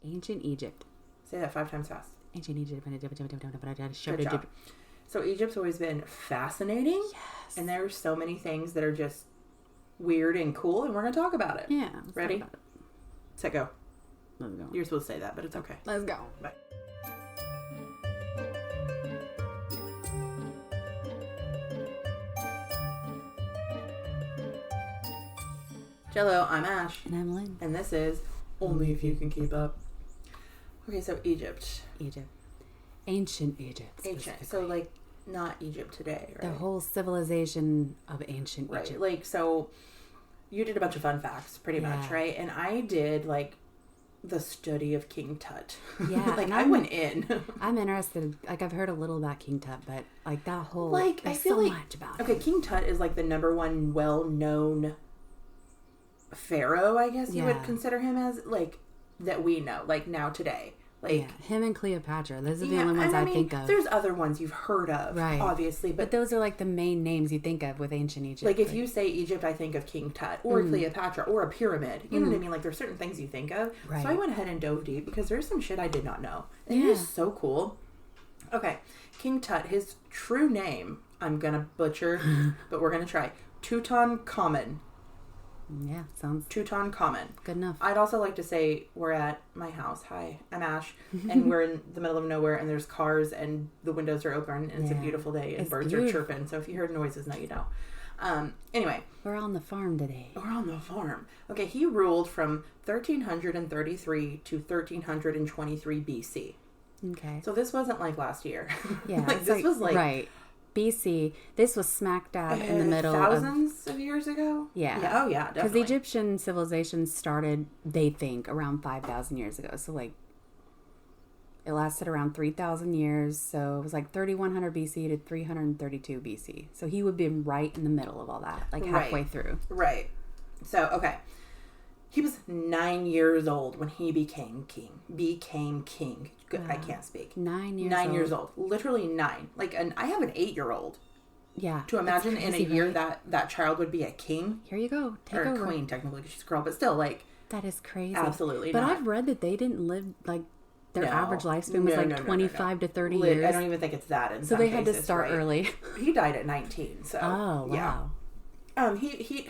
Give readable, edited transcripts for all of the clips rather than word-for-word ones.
Ancient Egypt. Say that 5 times fast. Ancient Egypt. Good job. So Egypt's always been fascinating. Yes. And there's so many things that are just weird and cool, and we're going to talk about it. Yeah. Ready? Set, go. Let's go. You're supposed to say that, but it's okay. Let's go. Bye. Jello, I'm Ash. And I'm Lynn. And this is Only If You Can Keep Up. Okay, so Egypt. Ancient Egypt. Ancient. So, like, not Egypt today, right? The whole civilization of ancient right. Egypt. Like, so you did a bunch of fun facts, pretty much, right? And I did, like, the study of King Tut. Yeah. Like, I went in. I'm interested. Like, I've heard a little about King Tut, but, like, that whole... Like, there's I feel so like... much about Okay, him. King Tut is, like, the number one well-known pharaoh, I guess you would consider him as, like, that we know, like, now today. Like, him and Cleopatra. Those are the only ones I think of. There's other ones you've heard of, right? Obviously, but those are like the main names you think of with ancient Egypt. Like if you say Egypt, I think of King Tut or Cleopatra or a pyramid. You know what I mean? Like there's certain things you think of. Right. So I went ahead and dove deep because there's some shit I did not know, and it is so cool. Okay, King Tut. His true name I'm gonna butcher, but we're gonna try. Tutankhamun. Yeah, sounds Tutankhamun. Good enough. I'd also like to say we're at my house. Hi, I'm Ash, and we're in the middle of nowhere, and there's cars, and the windows are open, and it's a beautiful day, and birds are chirping. So if you heard noises, now you know. Anyway, we're on the farm today. We're on the farm. Okay, he ruled from 1333 to 1323 BC. Okay, so this wasn't like last year. Yeah, like this was like right. BC, this was smack dab in the middle thousands of years ago. Yeah. Oh yeah, definitely. Because the Egyptian civilization started, they think, around 5,000 years ago. So like, it lasted around 3,000 years. So it was like 3100 BC to 332 BC. So he would be right in the middle of all that, like halfway through. Right. So okay, he was 9 years old when he became king. Good. Wow. I can't speak. 9 years. 9 years old. Literally 9. Like, I have an 8-year-old. Yeah. To imagine in a year that child would be a king. Here you go. Take or over. A queen, technically, because she's a girl, but still, like. That is crazy. Absolutely but not. I've read that they didn't live, like, their average lifespan was like 25 to 30 years. I don't even think it's that in so some they had cases, to start early. He died at 19, so. Oh, wow. Yeah.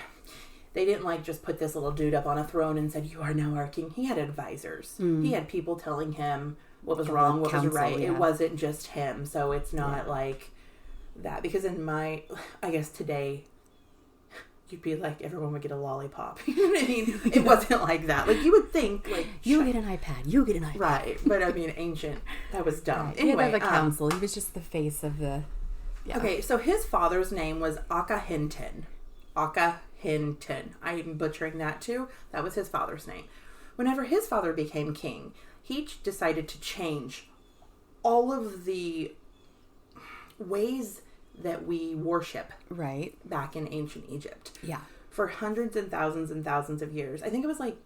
They didn't like just put this little dude up on a throne and said, "You are now our king." He had advisors. He had people telling him what was wrong, what was right. Yeah. It wasn't just him. So it's not like that. Because in I guess today, you'd be like, everyone would get a lollipop. You know what I mean? It wasn't like that. Like you would think, like you get an iPad. You get an iPad. Right. But I mean, ancient. That was dumb. Right. Anyway, he had a council. He was just the face of the. Yeah. Okay, so his father's name was Akhenaten. I'm butchering that too. That was his father's name. Whenever his father became king, he decided to change all of the ways that we worship back in ancient Egypt. Yeah. For hundreds and thousands of years. I think it was like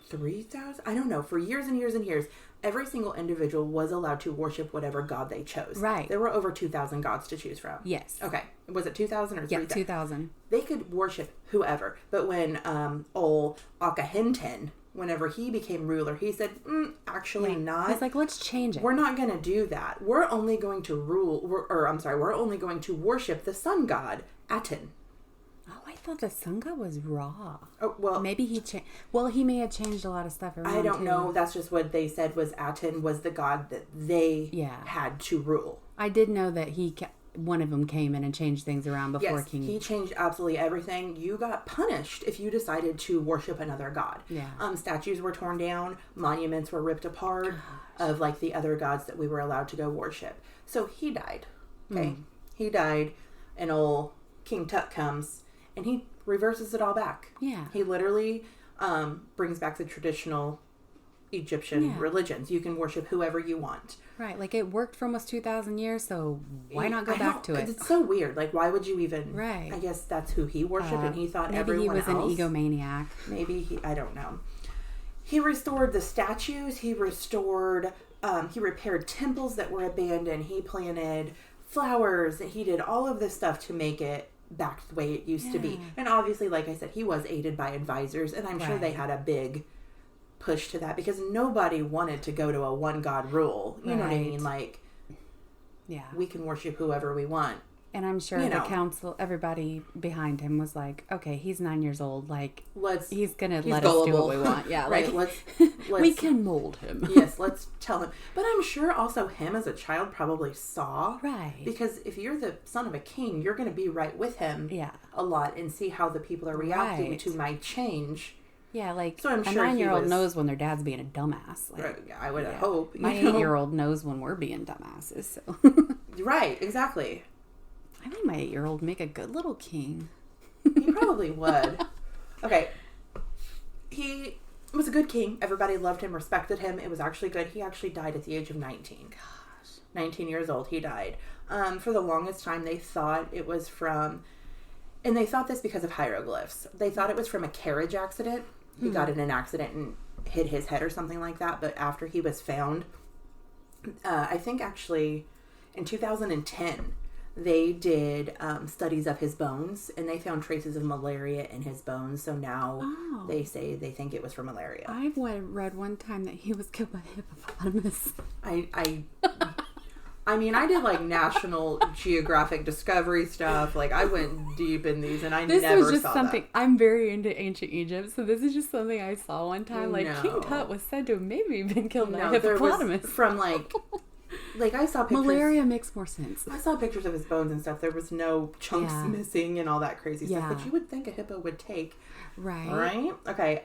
3,000? I don't know. For years and years and years, every single individual was allowed to worship whatever god they chose. Right. There were over 2,000 gods to choose from. Yes. Okay. Was it 2,000 or 3,000? Yeah, 2,000. They could worship whoever. But when old Akhenaten, whenever he became ruler, he said, actually not. He's like, let's change it. We're not going to do that. We're only going to we're only going to worship the sun god, Aten. Oh, I thought the sun god was Ra. Oh, well. Maybe he changed. Well, he may have changed a lot of stuff around. I don't know. That's just what they said was Aten was the god that they had to rule. I did know that one of them came in and changed things around before King. He changed absolutely everything. You got punished if you decided to worship another god. Yeah. Statues were torn down. Monuments were ripped apart of like the other gods that we were allowed to go worship. So he died. Okay. He died, and old King Tut comes. And he reverses it all back. Yeah. He literally brings back the traditional Egyptian religions. You can worship whoever you want. Right. Like it worked for almost 2,000 years, so why not go back to it? It's so weird. Like, why would you even... Right. I guess that's who he worshipped, and he thought everyone else... Maybe he was an egomaniac. Maybe I don't know. He restored the statues. He restored... he repaired temples that were abandoned. He planted flowers. He did all of this stuff to make it back the way it used to be. And obviously, like I said, he was aided by advisors, and I'm sure they had a big push to that because nobody wanted to go to a one God rule. You know what I mean? Like, yeah, we can worship whoever we want. And I'm sure the council, everybody behind him was like, okay, he's 9 years old. Like, he's going to let us do what we want. Yeah, right. Like, let's we can mold him. Yes, let's tell him. But I'm sure also him as a child probably saw. Right. Because if you're the son of a king, you're going to be right with him a lot and see how the people are reacting to my change. Yeah, like, so I'm a sure 9-year-old knows when their dad's being a dumbass. Like, right, I would hope. My 8-year-old knows when we're being dumbasses. So. Right, exactly. I think my 8-year-old make a good little king. He probably would. Okay. He was a good king. Everybody loved him, respected him. It was actually good. He actually died at the age of 19. Gosh. 19 years old, he died. For the longest time, they thought it was from... And they thought this because of hieroglyphs. They thought it was from a carriage accident. He got in an accident and hit his head or something like that. But after he was found, I think actually in 2010... they did studies of his bones, and they found traces of malaria in his bones. So now they say they think it was from malaria. I've read one time that he was killed by a hippopotamus. I mean, I did like National Geographic Discovery stuff. Like, I went deep in these, and this never was just saw something. That. I'm very into ancient Egypt, so this is just something I saw one time. Like, No. King Tut was said to have maybe been killed by a hippopotamus. From like I saw pictures. Malaria makes more sense. I saw pictures of his bones and stuff. There was no chunks missing and all that crazy stuff that you would think a hippo would take. Right. Right? Okay.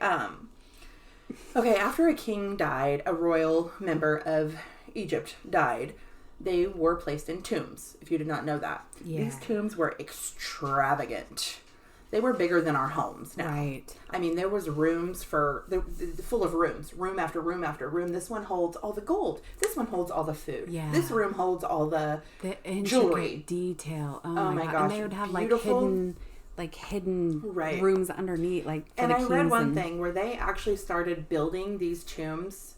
Okay, after a king died, a royal member of Egypt died, they were placed in tombs, if you did not know that. Yeah. These tombs were extravagant. They were bigger than our homes now. Right. I mean, there was rooms full of rooms, room after room after room. This one holds all the gold. This one holds all the food. Yeah. This room holds all the jewelry detail. Oh my gosh. And they would have hidden rooms underneath, like. And I read one thing where they actually started building these tombs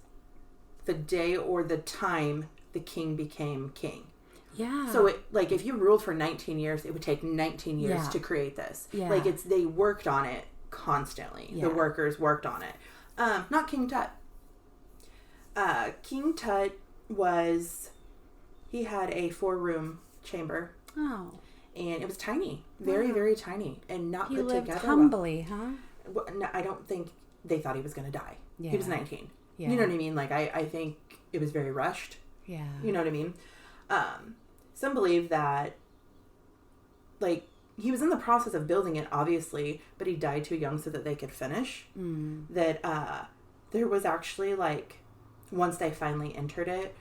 the day or the time the king became king. Yeah. So if you ruled for 19 years, it would take 19 years to create this. Yeah. Like they worked on it constantly. Yeah. The workers worked on it. Not King Tut. King Tut he had a 4-room chamber. Oh. And it was tiny. Very, very tiny. And not put together. He lived humbly, huh? Well, no, I don't think they thought he was going to die. Yeah. He was 19. Yeah. You know what I mean? Like, I think it was very rushed. Yeah. You know what I mean? Some believe that, like, he was in the process of building it, obviously, but he died too young so that they could finish. Mm. That there was actually, like, once they finally entered it,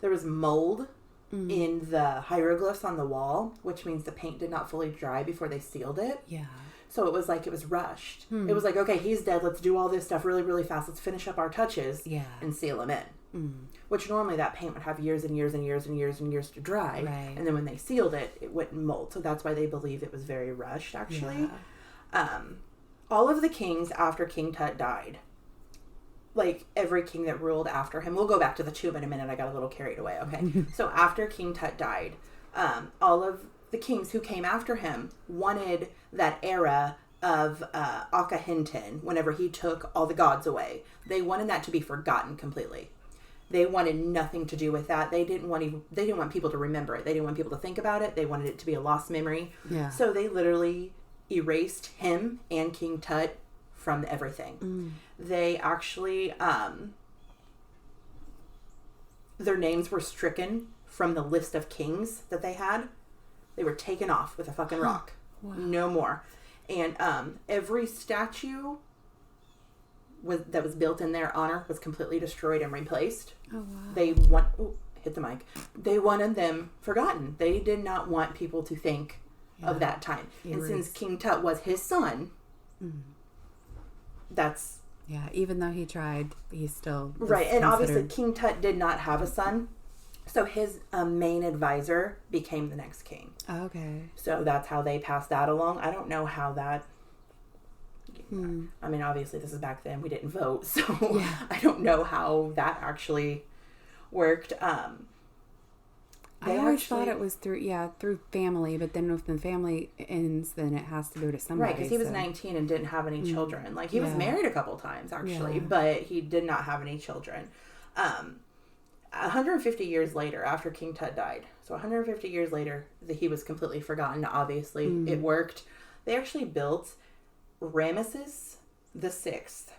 there was mold in the hieroglyphs on the wall, which means the paint did not fully dry before they sealed it. Yeah. So it was like it was rushed. It was like, okay, he's dead. Let's do all this stuff really, really fast. Let's finish up our touches and seal him in. Mm. Which normally that paint would have years and years and years and years and years to dry. Right. And then when they sealed it, it wouldn't mold. So that's why they believe it was very rushed, actually. Yeah. All of the kings after King Tut died, like every king that ruled after him, we'll go back to the tomb in a minute. I got a little carried away. Okay. So after King Tut died, all of the kings who came after him wanted that era of Akhenaten, whenever he took all the gods away. They wanted that to be forgotten completely. They wanted nothing to do with that. They didn't want people to remember it. They didn't want people to think about it. They wanted it to be a lost memory. Yeah. So they literally erased him and King Tut from everything. Mm. They actually, their names were stricken from the list of kings that they had. They were taken off with a fucking rock. Wow. No more. And every statue that was built in their honor was completely destroyed and replaced. Oh, wow. Hit the mic. They wanted them forgotten. They did not want people to think of that time. And since King Tut was his son, that's... Yeah, even though he tried, he still... Right, and obviously King Tut did not have a son. So his main advisor became the next king. Okay. So that's how they passed that along. I don't know how that... I mean, obviously this is back then. We didn't vote. So I don't know how that actually worked. I always thought it was through family, but then if the family ends, then it has to go to somebody. Right, because he was 19 and didn't have any children. Like, he was married a couple times, actually, but he did not have any children. 150 years later, after King Tut died, so 150 years later, he was completely forgotten. Obviously, it worked. They actually built Ramesses the Sixth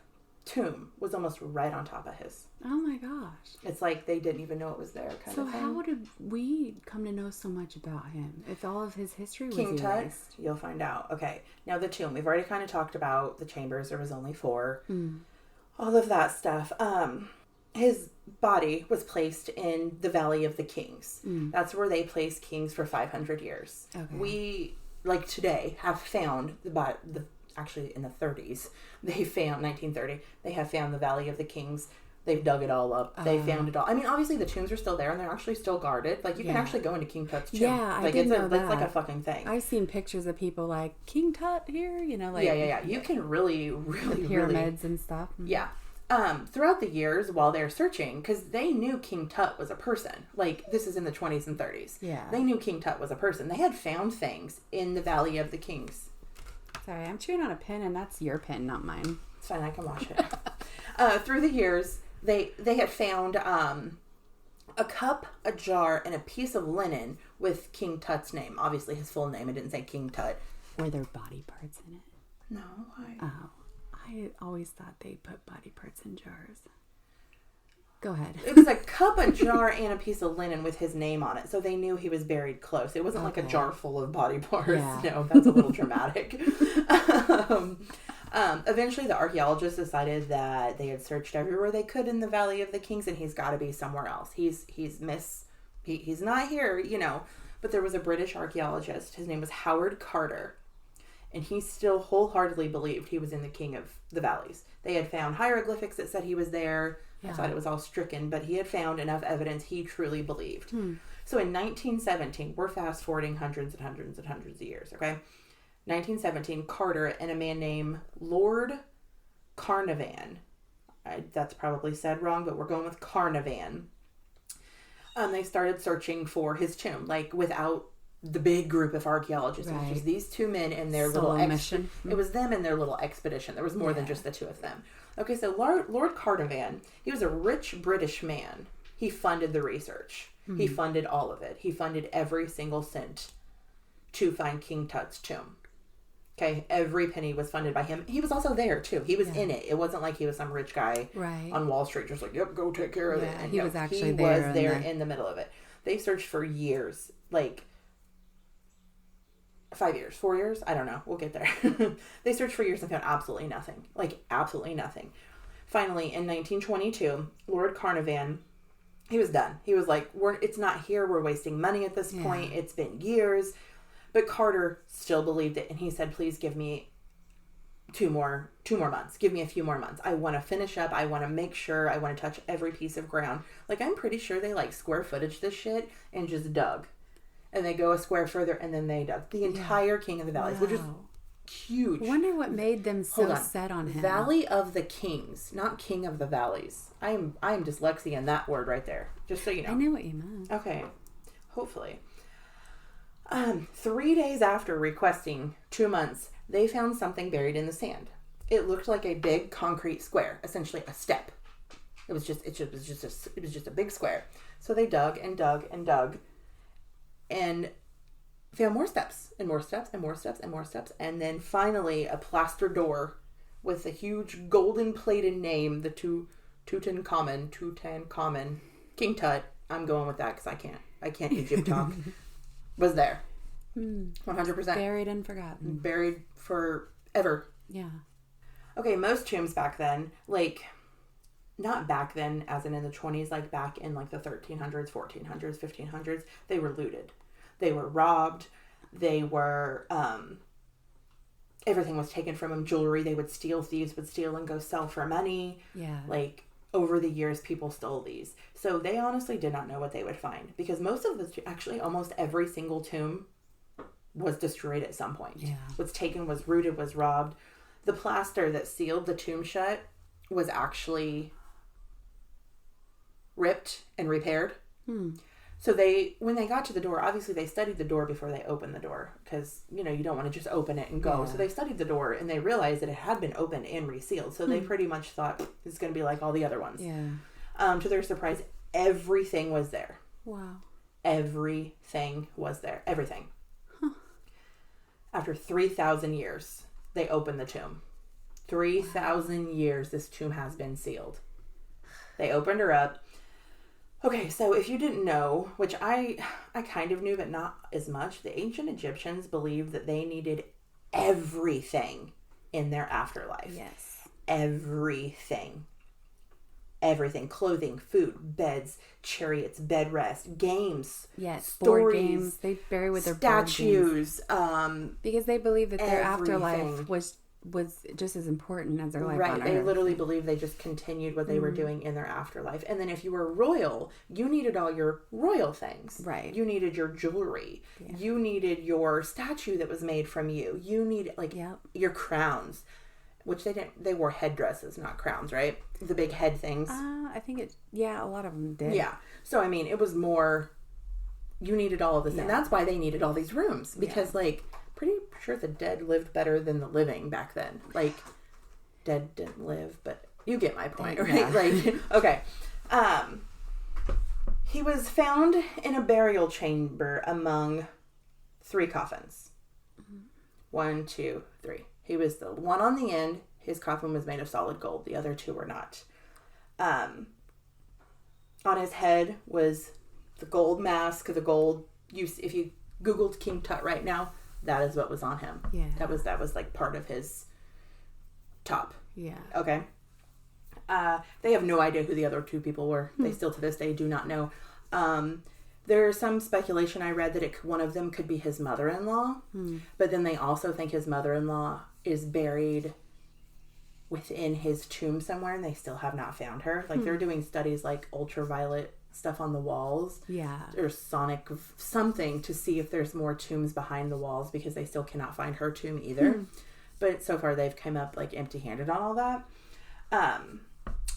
tomb was almost right on top of his. Oh my gosh. It's like they didn't even know it was there, kind of thing. So how did we come to know so much about him if all of his history was King Tut? erased? You'll find out. Okay. Now the tomb. We've already kind of talked about the chambers. There was only 4. All of that stuff. His body was placed in the Valley of the Kings. That's where they placed kings for 500 years. Okay. We, like today, have found actually in the 30s, they found 1930. They have found the Valley of the Kings. They've dug it all up. They found it all. I mean, obviously the tombs are still there and they're actually still guarded. Like, you can actually go into King Tut's tomb. Yeah, I didn't know that. It's like a fucking thing. I've seen pictures of people like King Tut here, you know, like You can really pyramids and stuff. Yeah. Throughout the years while they're searching, because they knew King Tut was a person. Like, this is in the 20s and 30s. Yeah. They knew King Tut was a person. They had found things in the Valley of the Kings. Sorry, I'm chewing on a pen, and that's your pen, not mine. It's fine, I can wash it. Through the years, they had found a cup, a jar, and a piece of linen with King Tut's name. Obviously, his full name. It didn't say King Tut. Were there body parts in it? No. Why? Oh, I always thought they put body parts in jars. Go ahead. It was a cup, a jar, and a piece of linen with his name on it. So they knew he was buried close. It wasn't like a jar full of body parts. Yeah. No, that's a little dramatic. Eventually, the archaeologists decided that they had searched everywhere they could in the Valley of the Kings, and he's got to be somewhere else. He's not here, you know. But there was a British archaeologist. His name was Howard Carter. And he still wholeheartedly believed he was in the King of the Valleys. They had found hieroglyphics that said he was there. Yeah. I thought it was all stricken, but he had found enough evidence he truly believed. So in 1917, we're fast forwarding hundreds and hundreds and hundreds of years, okay? 1917, Carter and a man named Lord Carnarvon. That's probably said wrong, but we're going with Carnarvon. They started searching for his tomb, like without the big group of archaeologists. Right. It was just these 2 men and their little mission. It was them and their little expedition. There was more than just the 2 of them. Okay, so Lord Carnarvon, he was a rich British man. He funded the research. He funded all of it. He funded every single cent to find King Tut's tomb. Okay, every penny was funded by him. He was also there, too. He was in it. It wasn't like he was some rich guy on Wall Street just like, yep, go take care of it. And he was actually there. He was there in the middle of it. They searched for years, like 5 years, 4 years. I don't know. We'll get there. They searched for years and found absolutely nothing. Like, absolutely nothing. Finally, in 1922, Lord Carnarvon, he was done. He was like, it's not here. We're wasting money at this point. It's been years. But Carter still believed it. And he said, please give me 2 more months. Give me a few more months. I want to finish up. I want to make sure. I want to touch every piece of ground. Like, I'm pretty sure they like square footage this shit and just dug. And they go a square further, and then they dug the entire King of the Valleys, which is huge. I wonder what made them so set on him. Valley of the Kings, not King of the Valleys. I'm dyslexic in that word right there, just so you know. I know what you meant. Okay, hopefully. 3 days after requesting 2 months, they found something buried in the sand. It looked like a big concrete square, essentially a step. It was just a big square. So they dug and dug and dug. And found more steps and more steps and more steps and more steps. And then finally a plaster door with a huge golden plated name, the Tutankhamun, King Tut. I'm going with that because I can't Egypt talk. Was there. 100%. Buried and forgotten. Buried forever. Yeah. Okay, most tombs back then, like, not back then as in the 20s, like back in like the 1300s, 1400s, 1500s, they were looted. They were robbed. They were, everything was taken from them. Jewelry, thieves would steal and go sell for money. Yeah. Like, over the years, people stole these. So they honestly did not know what they would find. Because actually almost every single tomb was destroyed at some point. Yeah. Was taken, was rooted, was robbed. The plaster that sealed the tomb shut was actually ripped and repaired. So when they got to the door, obviously they studied the door before they opened the door because, you don't want to just open it and go. Yeah. So they studied the door and they realized that it had been opened and resealed. So they pretty much thought it's going to be like all the other ones. Yeah. To their surprise, everything was there. Wow. Everything was there. Everything. Huh. After 3,000 years, they opened the tomb. 3,000 years this tomb has been sealed. They opened her up. Okay, so if you didn't know, which I kind of knew, but not as much, the ancient Egyptians believed that they needed everything in their afterlife. Yes. Everything. Everything. Clothing, food, beds, chariots, bed rest, games. Yes, stories, board games. They bury with their statues. Because they believe that their everything. afterlife was just as important as their life right. on They Earth. literally believe they just continued what they were doing in their afterlife. And then if you were royal, you needed all your royal things. Right. You needed your jewelry. Yeah. You needed your statue that was made from you. You needed your crowns, which they wore headdresses, not crowns, right? The big head things. I think a lot of them did. Yeah. So, I mean, it was more, you needed all of this. Yeah. And that's why they needed all these rooms. Because, pretty sure the dead lived better than the living back then. Dead didn't live, but you get my point, right? Yeah. Okay. He was found in a burial chamber among 3 coffins. 1, 2, 3. He was the one on the end. His coffin was made of solid gold. The other 2 were not. On his head was the gold mask, the gold. If you Googled King Tut right now, that is what was on him. Yeah. That was part of his top. Yeah. Okay. They have no idea who the other 2 people were. They still to this day do not know. There's some speculation I read that one of them could be his mother-in-law. But then they also think his mother-in-law is buried within his tomb somewhere and they still have not found her. They're doing studies like ultraviolet stuff on the walls. Yeah. Or sonic something to see if there's more tombs behind the walls because they still cannot find her tomb either. But so far they've come up empty-handed on all that.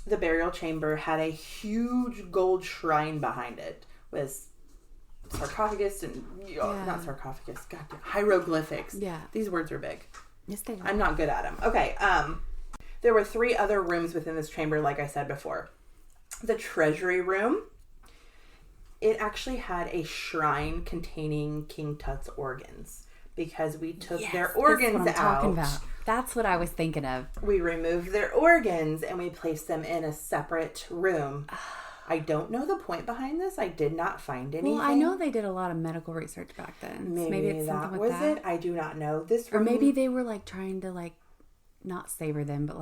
The burial chamber had a huge gold shrine behind it with sarcophagus and not sarcophagus, goddamn hieroglyphics. Yeah. These words are big. Yes, they are. I'm not good at them. Okay. There were 3 other rooms within this chamber, like I said before. The treasury room. It actually had a shrine containing King Tut's organs because we took their organs that's what I'm out. talking about. That's what I was thinking of. We removed their organs and we placed them in a separate room. I don't know the point behind this. I did not find anything. Well, I know they did a lot of medical research back then. Maybe it's something with that. It? I do not know. This room, or maybe they were trying to not savor them, but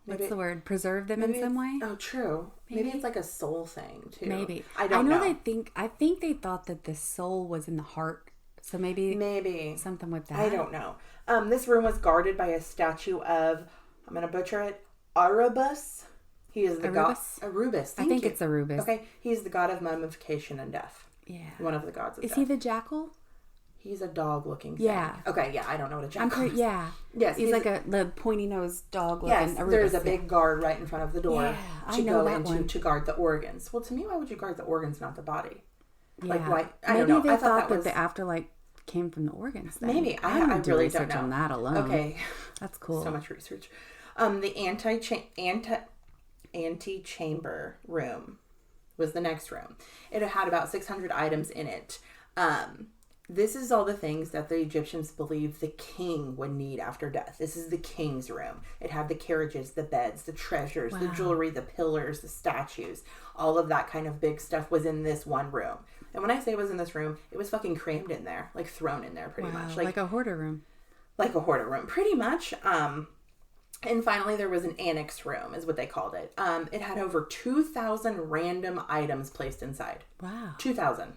what's the word? Preserve them in some way. Oh, true. Maybe it's like a soul thing too. Maybe I don't know. I think they thought that the soul was in the heart. So maybe something with that. I don't know. This room was guarded by a statue of, I'm going to butcher it, Arubus. He is the god. Arubus. I think it's Arubus. Okay. He's the god of mummification and death. Yeah. One of the gods of death. Is he the jackal? He's a dog-looking thing. Yeah. Okay, yeah, I don't know what a jackal is. Yeah. Yes. He's like the pointy-nosed dog-looking Yes, Arubus. there's a big guard right in front of the door to go into to guard the organs. Well, to me, why would you guard the organs, not the body? Yeah. Why? I don't know. Maybe they thought that was... the afterlife came from the organs. Then. Maybe. I really don't know. On that alone. Okay. That's cool. So much research. The antechamber room was the next room. It had about 600 items in it. This is all the things that the Egyptians believed the king would need after death. This is the king's room. It had the carriages, the beds, the treasures, the jewelry, the pillars, the statues. All of that kind of big stuff was in this one room. And when I say it was in this room, it was fucking crammed in there. Thrown in there pretty much. Like a hoarder room. Like a hoarder room, pretty much. And finally, there was an annex room, is what they called it. It had over 2,000 random items placed inside. Wow. 2,000.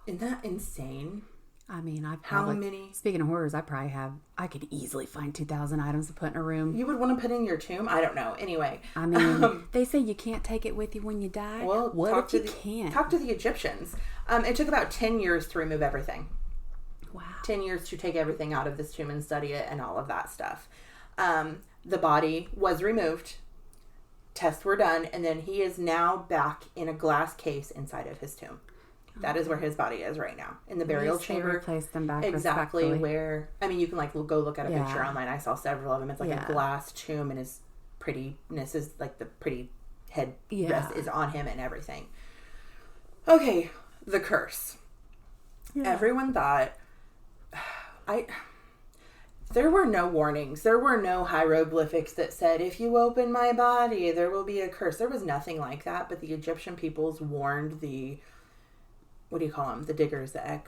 Isn't that insane? I mean, how many? Speaking of hoarders, I could easily find 2,000 items to put in a room. You would want to put in your tomb? I don't know. Anyway. I mean, they say you can't take it with you when you die. Well, what if you can? Talk to the Egyptians. It took about 10 years to remove everything. Wow. 10 years to take everything out of this tomb and study it and all of that stuff. The body was removed. Tests were done, and then he is now back in a glass case inside of his tomb. That is where his body is right now, in the burial chamber. Replace them back exactly where. I mean, you can like go look at a picture online. I saw several of them. It's like a glass tomb, and his prettiness is like the pretty head dress is on him and everything. Okay, the curse. Yeah. Everyone thought there were no warnings. There were no hieroglyphics that said, if you open my body, there will be a curse. There was nothing like that, but the Egyptian peoples warned the, what do you call them? The diggers, the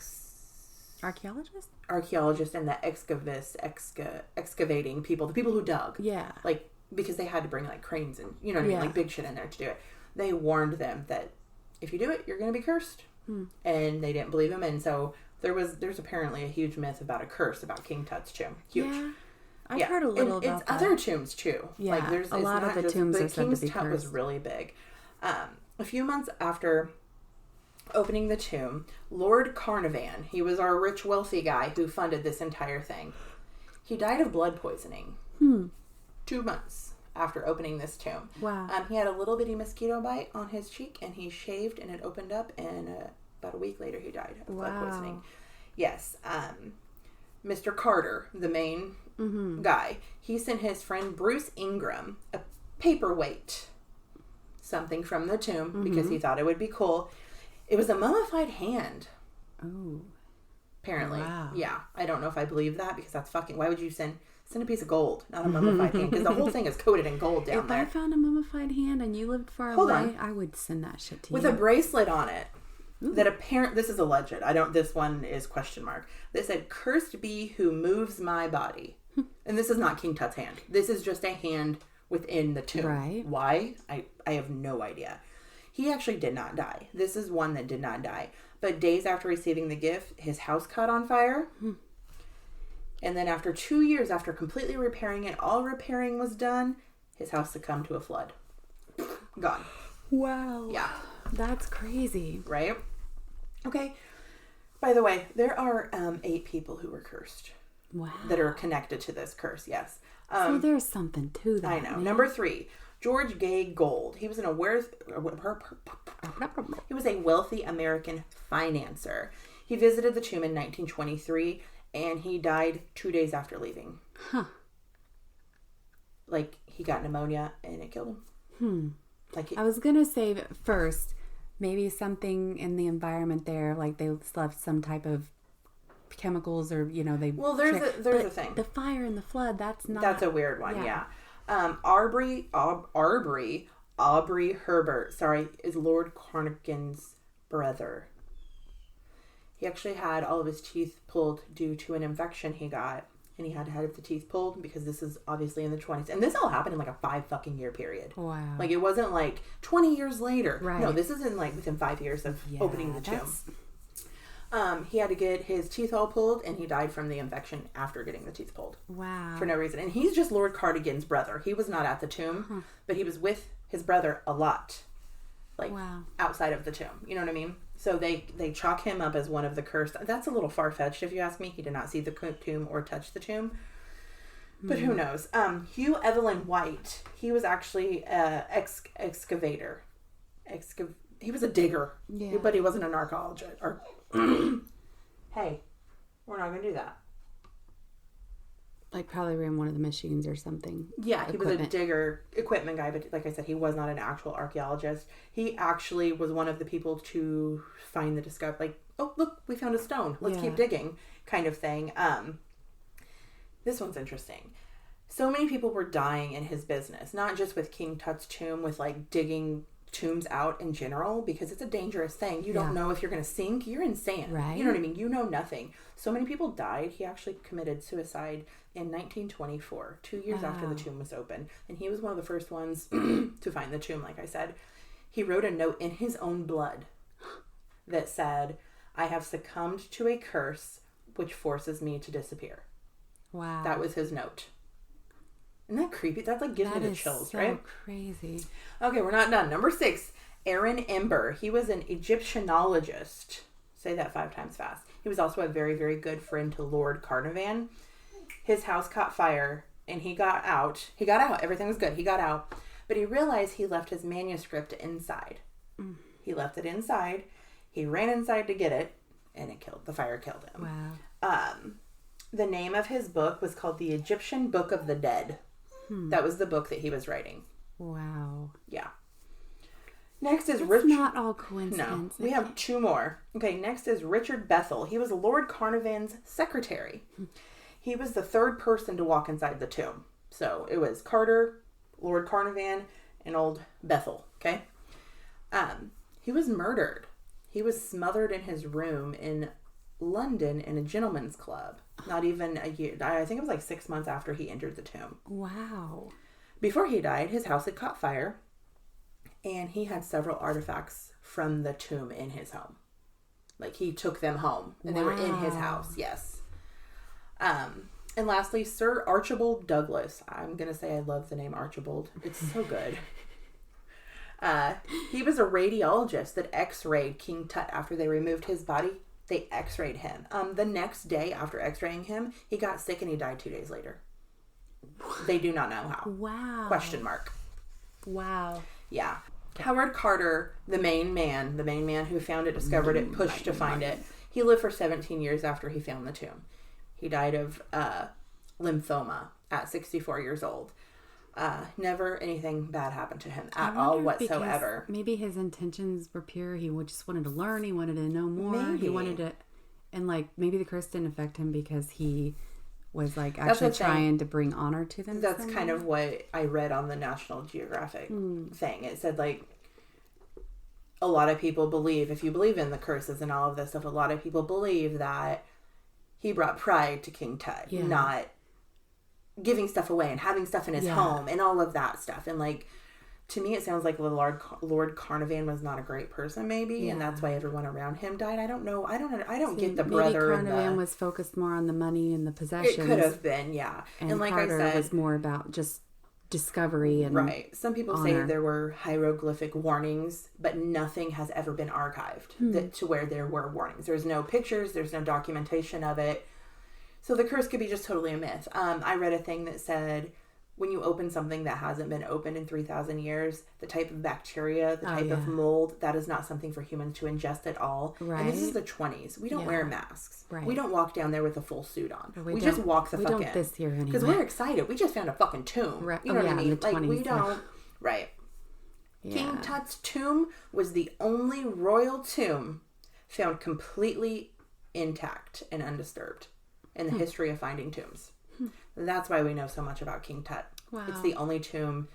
archaeologists? Archaeologists and the excavating people, the people who dug. Yeah. Like, because they had to bring like cranes and, you know what I mean? Like big shit in there to do it. They warned them that if you do it, you're going to be cursed. And they didn't believe him, and so there's apparently a huge myth about a curse about King Tut's tomb. Huge. Yeah. I've heard a little about that. Other tombs too. Yeah, like there's a lot of the tombs are said to be cursed. King Tut was really big. A few months after opening the tomb, Lord Carnarvon, he was our rich, wealthy guy who funded this entire thing. He died of blood poisoning. 2 months after opening this tomb. Wow. He had a little bitty mosquito bite on his cheek, and he shaved, and it opened up, and about a week later he died of blood poisoning. Yes. Mr. Carter, the main guy, he sent his friend Bruce Ingram a paperweight, something from the tomb, because he thought it would be cool. It was a mummified hand. Oh. Apparently. Wow. Yeah. I don't know if I believe that, because that's fucking... Why would you send a piece of gold, not a mummified hand? Because the whole thing is coated in gold down there. If I found a mummified hand and you lived far away, I would send that shit to you. With a bracelet on it. Ooh. That this is alleged. This one is question mark. That said, "Cursed be who moves my body." And this is not King Tut's hand. This is just a hand within the tomb. Right. Why? I have no idea. He actually did not die. This is one that did not die. But days after receiving the gift, his house caught on fire. And then after 2 years, after completely repairing it, all repairing was done, his house succumbed to a flood. Gone. Wow. Yeah. That's crazy. Right? Okay. By the way, there are 8 people who were cursed. Wow. That are connected to this curse, yes. So there's something to that. I know. Man. Number 3, George Gay Gold. He was he was a wealthy American financier. He visited the tomb in 1923, and he died 2 days after leaving. Huh. Like, he got pneumonia, and it killed him. I was going to say first, maybe something in the environment there, like they left some type of chemicals or, they... Well, there's a thing. The fire and the flood, that's not... That's a weird one, yeah. Aubrey Herbert, is Lord Carnarvon's brother. He actually had all of his teeth pulled due to an infection he got. And he had to have the teeth pulled because this is obviously in the 20s. And this all happened in like a 5 fucking year period. Wow. Like it wasn't like 20 years later. Right. No, this isn't like within 5 years of opening the tomb. He had to get his teeth all pulled, and he died from the infection after getting the teeth pulled. Wow. For no reason. And he's just Lord Cardigan's brother. He was not at the tomb, but he was with his brother a lot. Like, outside of the tomb. You know what I mean? So they chalk him up as one of the cursed. That's a little far-fetched, if you ask me. He did not see the tomb or touch the tomb. But who knows? Hugh Evelyn White, he was actually an excavator. He was a digger. Yeah. But he wasn't an archaeologist. Hey, we're not going to do that. Like probably ran one of the machines or something. Yeah, he was a digger, equipment guy, but like I said, he was not an actual archaeologist. He actually was one of the people to find the discovery, like, oh, look, we found a stone. Let's keep digging, kind of thing. This one's interesting. So many people were dying in his business, not just with King Tut's tomb, with like digging tombs out in general, because it's a dangerous thing. You don't know if you're going to sink. You're in sand. Right. You know what I mean? You know nothing. So many people died. He actually committed suicide in 1924, 2 years after the tomb was open. And he was one of the first ones to find the tomb, like I said. He wrote a note in his own blood that said, "I have succumbed to a curse which forces me to disappear." Wow. That was his note. Isn't that creepy? That like gives me the chills, so right? Crazy. Okay, we're not done. Number 6, Aaron Ember. He was an Egyptianologist. Say that 5 times fast. He was also a very, very good friend to Lord Carnarvon. His house caught fire, and he got out. Everything was good. He got out. But he realized he left his manuscript inside. He left it inside. He ran inside to get it, and the fire killed him. Wow. The name of his book was called The Egyptian Book of the Dead. That was the book that he was writing. Wow. Yeah. Next is Richard. Not all coincidence. No, we have two more. Okay, next is Richard Bethel. He was Lord Carnarvon's secretary. He was the third person to walk inside the tomb. So it was Carter, Lord Carnarvon, and old Bethel. Okay. He was murdered. He was smothered in his room in London in a gentleman's club. Not even a year. I think it was like 6 months after he entered the tomb. Wow. Before he died, his house had caught fire, and he had several artifacts from the tomb in his home. Like, he took them home, and they were in his house. Yes. And lastly, Sir Archibald Douglas. I'm going to say I love the name Archibald. It's so good. He was a radiologist that x-rayed King Tut after they removed his body. They x-rayed him. The next day after x-raying him, he got sick and he died 2 days later. They do not know how. Wow. Question mark. Wow. Yeah. Howard Carter, the main man who found it, discovered it, pushed to find it. He lived for 17 years after he found the tomb. He died of lymphoma at 64 years old. Never anything bad happened to him at all whatsoever. Maybe his intentions were pure. He just wanted to learn. He wanted to know more. Maybe. He wanted to, and like maybe the curse didn't affect him because he was like actually trying to bring honor to them. That's kind of what I read on the National Geographic thing. It said like a lot of people believe, if you believe in the curses and all of this stuff, a lot of people believe that he brought pride to King Tut, not giving stuff away and having stuff in his home and all of that stuff. And like, to me, it sounds like Lord Carnarvon was not a great person, maybe, and that's why everyone around him died. I don't know. I don't get the brother. Maybe Carnarvon was focused more on the money and the possessions. It could have been, yeah. And like Carter I said, was more about just discovery and right. Some people say there were hieroglyphic warnings, but nothing has ever been archived to where there were warnings. There's no pictures. There's no documentation of it. So the curse could be just totally a myth. I read a thing that said when you open something that hasn't been opened in 3,000 years, the type of bacteria, the type of mold, that is not something for humans to ingest at all. Right. And this is the 20s. We don't wear masks. Right. We don't walk down there with a full suit on. We just walk the fuck in. We don't this year anyway. Because we're excited. We just found a fucking tomb. Right. You know what I mean? Like, 20s, we don't... Right. Yeah. King Tut's tomb was the only royal tomb found completely intact and undisturbed in the history of finding tombs. That's why we know so much about King Tut. Wow. It's the only tomb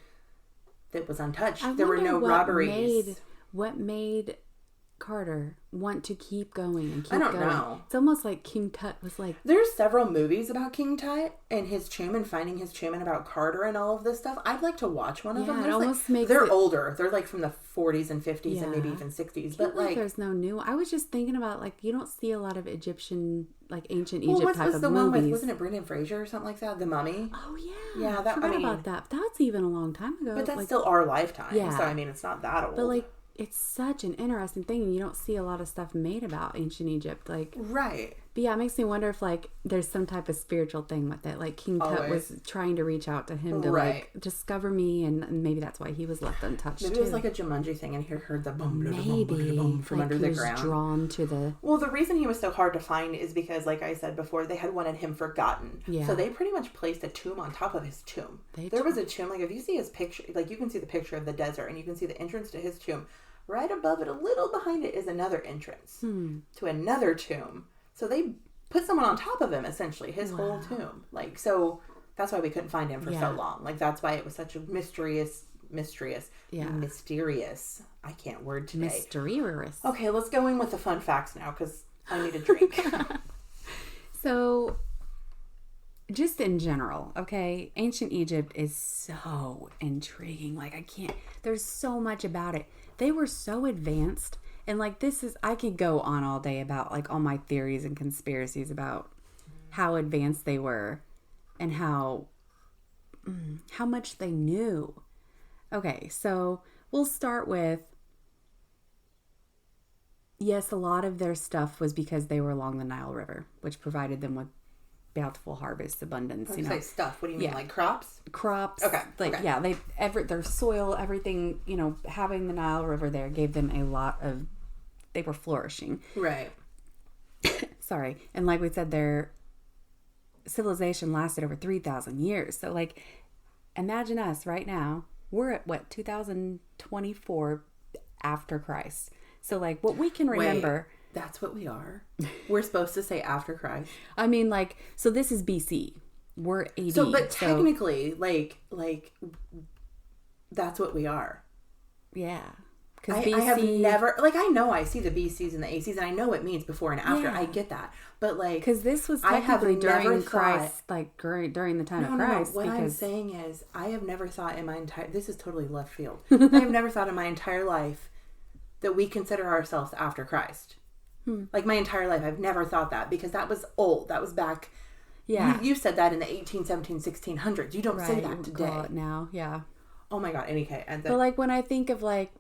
that was untouched. There were no robberies. What made Carter want to keep going and keep going? I don't know. It's almost like King Tut was like... There's several movies about King Tut and his tomb and finding his tomb and about Carter and all of this stuff. I'd like to watch one of them. It almost makes they're older. They're like from the 40s and 50s and maybe even 60s. But like there's no new... I was just thinking about like you don't see a lot of Egyptian, like ancient Egypt type of movies. One with, wasn't it Brendan Fraser or something like that? The Mummy? Oh yeah. Yeah, I forgot about that. That's even a long time ago. But that's still our lifetime. Yeah. So I mean it's not that old. But like it's such an interesting thing, and you don't see a lot of stuff made about ancient Egypt. Like, right. But yeah, it makes me wonder if like there's some type of spiritual thing with it. Like King Tut was trying to reach out to him to like discover me, and maybe that's why he was left untouched. Maybe it was like a Jumanji thing, and he heard the boom, boom from like under the ground. Drawn to the. Well, the reason he was so hard to find is because, like I said before, they had wanted him forgotten. Yeah. So they pretty much placed a tomb on top of his tomb. There was a tomb. Like if you see his picture, like you can see the picture of the desert, and you can see the entrance to his tomb. Right above it, a little behind it, is another entrance to another tomb. So they put someone on top of him, essentially, his whole tomb. Like, so that's why we couldn't find him for so long. Like, that's why it was such a mysterious. I can't word today. Mysterious. Okay, let's go in with the fun facts now, because I need a drink. So, just in general, okay, ancient Egypt is so intriguing. Like, there's so much about it. They were so advanced, and like I could go on all day about like all my theories and conspiracies about how advanced they were and how much they knew. Okay, so we'll start with, yes, a lot of their stuff was because they were along the Nile River, which provided them with bountiful harvest, abundance. I was say stuff. What do you mean, like crops? Crops. Okay. Like okay. yeah, their soil, everything. Having the Nile River there gave them a lot of. They were flourishing. Right. Sorry, and like we said, their civilization lasted over 3,000 years. So like, imagine us right now. We're at what 2024 after Christ. So like, what we can remember. Wait. That's what we are. We're supposed to say after Christ. I mean, like, so this is BC. We're AD. So, but technically, like, that's what we are. Yeah. Because I have never, like, I know I see the BCs and the ACs, and I know it means before and after. Yeah. I get that. But, like, because this was technically during Christ, like, during the time of Christ. No. What I'm saying is, I have never thought in my entire, this is totally left field. I have never thought in my entire life that we consider ourselves after Christ. Like my entire life, I've never thought that because that was old. That was back. Yeah. You said that in the 18, 17, 1600s. You don't say that today. Call it now. Yeah. Oh my God. Okay. But like when I think of like.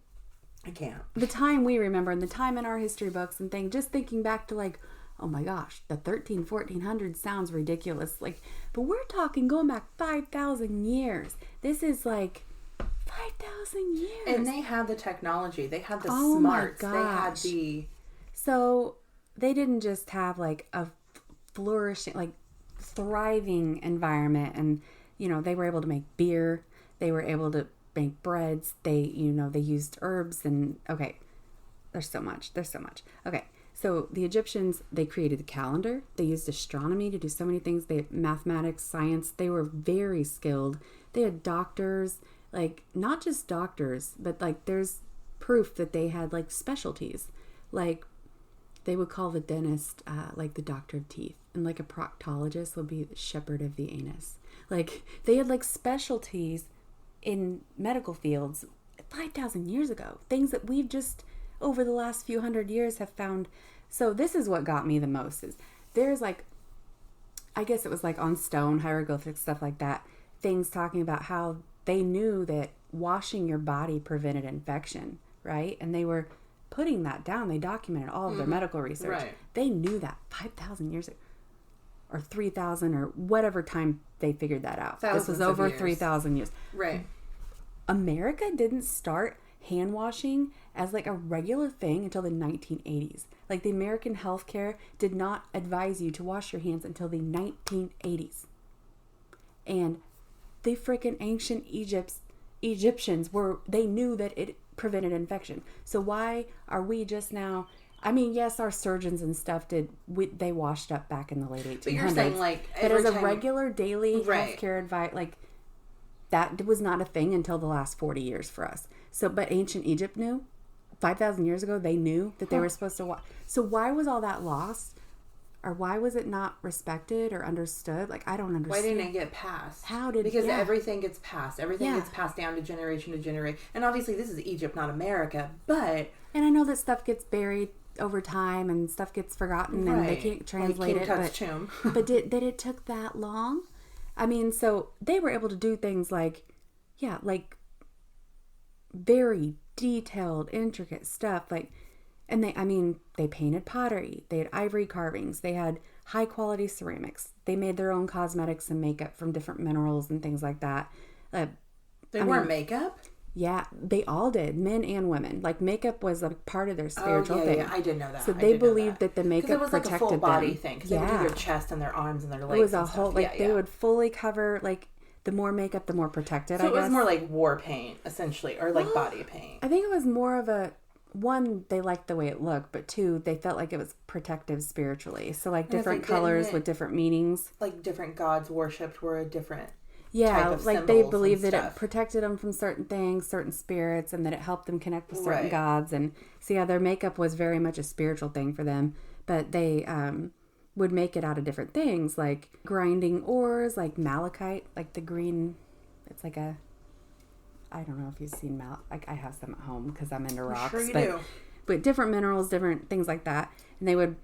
I can't. The time we remember and the time in our history books and things, just thinking back to like, oh my gosh, the 1400s sounds ridiculous. Like, but we're talking going back 5,000 years. This is like 5,000 years. And they had the technology. They had the smarts. They had the... So they didn't just have like a flourishing, like thriving environment, and they were able to make beer. They were able to make breads. They they used herbs and there's so much. Okay, so the Egyptians, they created the calendar. They used astronomy to do so many things. They had mathematics, science. They were very skilled. They had doctors, like not just doctors, but like there's proof that they had like specialties, like. They would call the dentist like the doctor of teeth, and like a proctologist would be the shepherd of the anus. Like they had like specialties in medical fields 5,000 years ago. Things that we've just over the last few hundred years have found. So this is what got me the most is there's like, I guess it was like on stone, hieroglyphics, stuff like that. Things talking about how they knew that washing your body prevented infection, right? And they were putting that down. They documented all of their medical research. Right. They knew that 5,000 years ago, or 3,000, or whatever time they figured that out. This was over 3,000 years. Right. America didn't start hand washing as like a regular thing until the 1980s. Like the American healthcare did not advise you to wash your hands until the 1980s. And the freaking ancient Egyptians they knew that it prevented infection. So why are we just now? I mean, yes, our surgeons and stuff they washed up back in the late 1800s. But you're saying like, but as a regular daily healthcare advice, like that was not a thing until the last 40 years for us. So, but ancient Egypt knew 5,000 years ago. They knew that they were supposed to wash. So why was all that lost? Or why was it not respected or understood? Like, I don't understand. Why didn't it get passed? Because everything gets passed. Everything gets passed down to generation. And obviously this is Egypt, not America, but... And I know that stuff gets buried over time and stuff gets forgotten and they can't translate like King Tut's tomb. But that it took that long? I mean, so they were able to do things like, like very detailed, intricate stuff. Like, and they painted pottery. They had ivory carvings. They had high quality ceramics. They made their own cosmetics and makeup from different minerals and things like that. They wore makeup? Yeah, they all did, men and women. Like makeup was a part of their spiritual thing. Yeah, I did know that. So they believed that the makeup protected them. It was like a full body thing. Because they would do their chest and their arms and their legs. It was a whole they would fully cover like. The more makeup, the more protected, I guess. So it was more like war paint, essentially, or like body paint. I think it was more of a, one, they liked the way it looked, but two, they felt like it was protective spiritually. So like different colors with different meanings. Like different gods worshipped were a different type of like they believed that it protected them from certain things, certain spirits, and that it helped them connect with certain gods. And so their makeup was very much a spiritual thing for them. But they would make it out of different things, like grinding ores, like malachite, like the green. It's like a, I don't know if you've seen like I have some at home because I'm into rocks. Sure you do. But different minerals, different things like that, and they would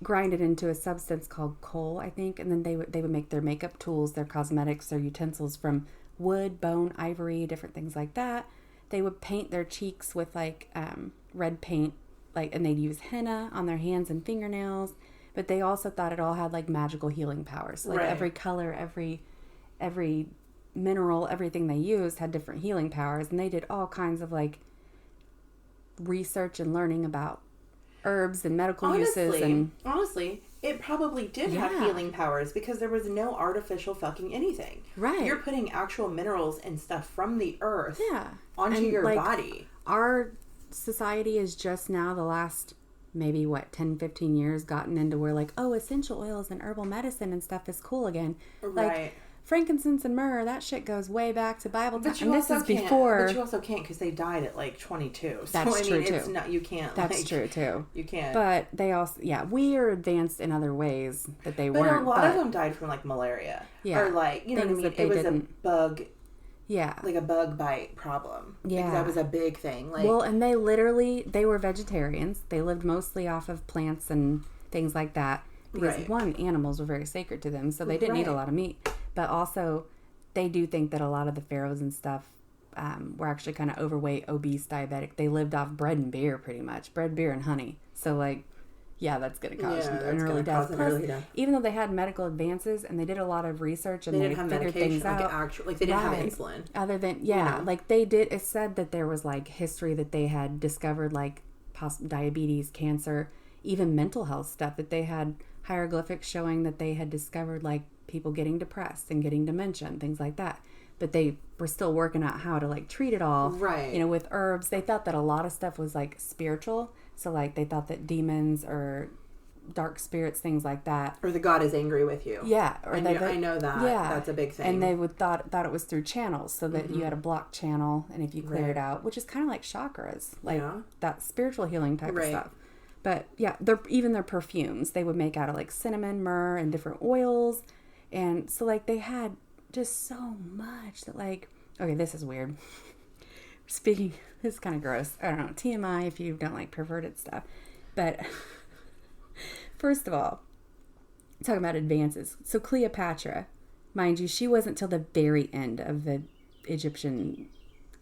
grind it into a substance called coal, I think, and then they would make their makeup tools, their cosmetics, their utensils from wood, bone, ivory, different things like that. They would paint their cheeks with like red paint. Like, and they'd use henna on their hands and fingernails. But they also thought it all had like magical healing powers. Like every color, every mineral, everything they used had different healing powers. And they did all kinds of like research and learning about herbs and medical uses. And honestly, it probably did have healing powers because there was no artificial fucking anything. Right. You're putting actual minerals and stuff from the earth onto your body. Our society is just now the last maybe 10, 15 years gotten into where like, oh, essential oils and herbal medicine and stuff is cool again. Like frankincense and myrrh, that shit goes way back to Bible times. And this is before. But you also can't because they died at like 22. So, that's true too. It's not, you can't. That's true too. You can't. But they also, we are advanced in other ways that they weren't. But a lot of them died from like malaria. Yeah. Or like, you know what I mean? It was a bug. Yeah. Like a bug bite problem. Yeah. Because that was a big thing. Like, well, and they were vegetarians. They lived mostly off of plants and things like that. Because one, animals were very sacred to them, so they didn't eat a lot of meat. But also, they do think that a lot of the pharaohs and stuff were actually kind of overweight, obese, diabetic. They lived off bread and beer, pretty much. Bread, beer, and honey. So, like, that's going to cause an early death. Plus, even though they had medical advances and they did a lot of research and they figured things out. Like they didn't have insulin. Other than, like they did, it said that there was, like, history that they had discovered, like, diabetes, cancer, even mental health stuff, that they had hieroglyphics showing that they had discovered, like, people getting depressed and getting dementia and things like that. But they were still working out how to, like, treat it all. Right. You know, with herbs. They thought that a lot of stuff was, like, spiritual. So, like, they thought that demons or dark spirits, things like that. Or the god is angry with you. Yeah. Or I know that. Yeah. That's a big thing. And they thought it was through channels. So that you had a blocked channel. And if you clear it out, which is kind of like chakras. Like, that spiritual healing type of stuff. But, even their perfumes, they would make out of, like, cinnamon, myrrh, and different oils. And so, like, they had just so much that, like... Okay, this is weird. This is kind of gross. I don't know. TMI if you don't like perverted stuff. But, first of all, talking about advances. So, Cleopatra, mind you, she wasn't till the very end of the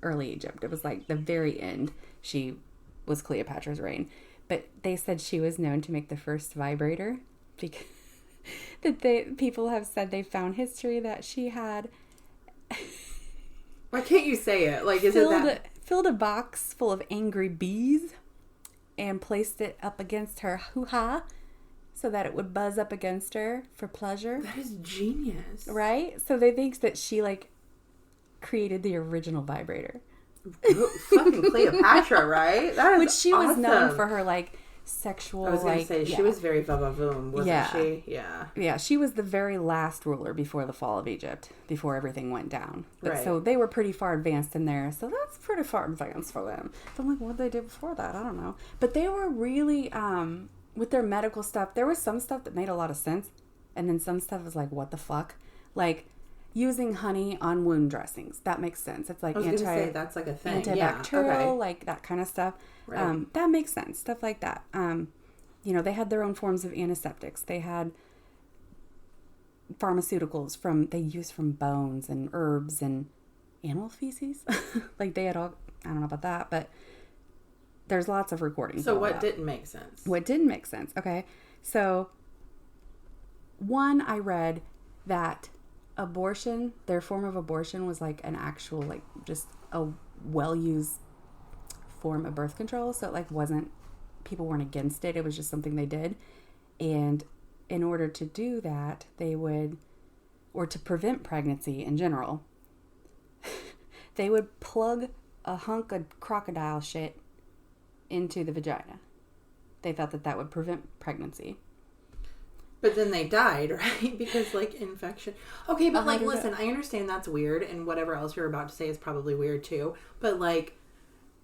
early Egypt. It was, like, the very end. She was Cleopatra's reign. But they said she was known to make the first vibrator because people have said they found history that she had. Why can't you say it? Like, filled a box full of angry bees and placed it up against her hoo-ha so that it would buzz up against her for pleasure. That is genius, right? So they think that she, like, created the original vibrator. Fucking Cleopatra, right? That is Which she was awesome. Known for her, like, sexual, I was going to say, she was very va-va-voom, wasn't she? Yeah. Yeah, she was the very last ruler before the fall of Egypt, before everything went down. But so they were pretty far advanced in there, so that's pretty far advanced for them. So I'm like, what did they do before that? I don't know. But they were really, with their medical stuff, there was some stuff that made a lot of sense, and then some stuff was like, what the fuck? Like, using honey on wound dressings. That makes sense. It's like that's like a thing. Antibacterial, like that kind of stuff. Right. That makes sense. Stuff like that. They had their own forms of antiseptics. They had pharmaceuticals they used from bones and herbs and animal feces. Like they had all, I don't know about that, but there's lots of recordings. So what didn't make sense? What didn't make sense? Okay. So one, I read that their form of abortion was like an actual, like, just a well-used form of birth control. So it, like, people weren't against it. It was just something they did. And in order to do that, or to prevent pregnancy in general, they would plug a hunk of crocodile shit into the vagina. They thought that would prevent pregnancy. But then they died, right? Because, like, infection. Okay, but, like, listen, I understand that's weird, and whatever else you're about to say is probably weird, too. But, like,